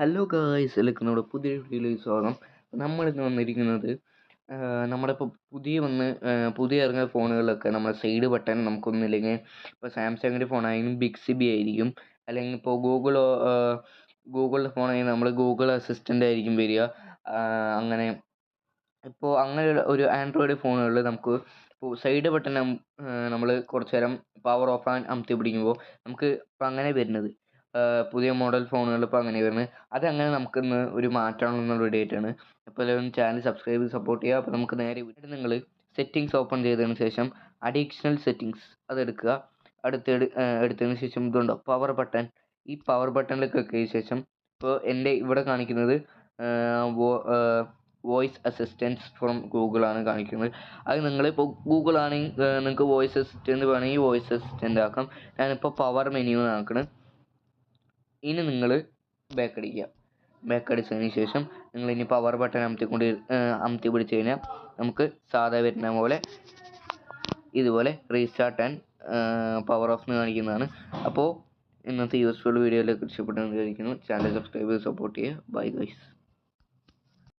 Hello guys, എല്ലാവർക്കും നമ്മുടെ പുതിയ വീഡിയോയിലേക്ക് സ്വാഗതം. നമ്മളിന്ന് വന്നിരിക്കുന്നത് നമ്മുടെ ഇപ്പോൾ പുതിയ ഇറങ്ങിയ ഫോണുകളിലൊക്കെ നമ്മുടെ സൈഡ് ബട്ടൺ നമുക്കൊന്നുമില്ലെങ്കിൽ ഇപ്പോൾ സാംസങ്ങിൻ്റെ ഫോണായാലും ബിക്സിബി ആയിരിക്കും, അല്ലെങ്കിൽ ഇപ്പോൾ ഗൂഗിളിൻ്റെ ഫോണായാലും നമ്മൾ ഗൂഗിൾ അസിസ്റ്റൻ്റ് ആയിരിക്കും വരിക. അങ്ങനെ അങ്ങനെയുള്ള ഒരു ആൻഡ്രോയിഡ് ഫോണുകളിൽ നമുക്ക് ഇപ്പോൾ സൈഡ് ബട്ടൺ നമ്മൾ കുറച്ച് നേരം പവർ ഓഫ് ആൻ അമർത്തി പിടിക്കുമ്പോൾ നമുക്ക് ഇപ്പോൾ അങ്ങനെ വരുന്നത് പുതിയ മോഡൽ ഫോണുകൾ ഇപ്പോൾ അങ്ങനെ വരുന്നത്. അതങ്ങനെ നമുക്കിന്ന് ഒരു മാറ്റമാണെന്നുള്ള ഡേറ്റ് ആണ്. അപ്പോൾ എല്ലാവരും ചാനൽ സബ്സ്ക്രൈബ് ചെയ്ത് സപ്പോർട്ട് ചെയ്യുക. അപ്പോൾ നമുക്ക് നേരെ നിങ്ങൾ സെറ്റിങ്സ് ഓപ്പൺ ചെയ്തതിന് ശേഷം അഡീഷണൽ സെറ്റിങ്സ് അതെടുക്കുക. എടുത്തതിന് ശേഷം ഇതുണ്ടോ പവർ ബട്ടൺ, ഈ പവർ ബട്ടണിൽ ക്ലിക്ക് ചെയ്ത ശേഷം ഇപ്പോൾ എൻ്റെ ഇവിടെ കാണിക്കുന്നത് വോയിസ് അസിസ്റ്റൻസ് ഫ്രം ഗൂഗിൾ ആണ് കാണിക്കുന്നത്. അത് നിങ്ങളിപ്പോൾ ഗൂഗിൾ ആണെങ്കിൽ നിങ്ങൾക്ക് വോയിസ് അസിസ്റ്റൻറ്റ് വേണമെങ്കിൽ വോയിസ് അസിസ്റ്റൻ്റ് ആക്കാം. ഞാനിപ്പോൾ പവർ മെനു ആക്കണം. ഇനി നിങ്ങൾ ബാക്ക് അടിച്ചതിന് ശേഷം നിങ്ങൾ ഇനി പവർ ബട്ടൺ അമർത്തി പിടിച്ച് കഴിഞ്ഞാൽ നമുക്ക് സാധാ വരുന്ന പോലെ ഇതുപോലെ റീസ്റ്റാർട്ട് ആൻഡ് പവർ ഓഫ് എന്ന് കാണിക്കുന്നതാണ്. അപ്പോൾ ഇന്നത്തെ യൂസ്ഫുൾ വീഡിയോയിലേക്ക് ഇഷ്ടപ്പെട്ടെന്ന് വിചാരിക്കുന്നു. ചാനൽ സബ്സ്ക്രൈബ് ചെയ്ത് സപ്പോർട്ട് ചെയ്യുക. Bye guys.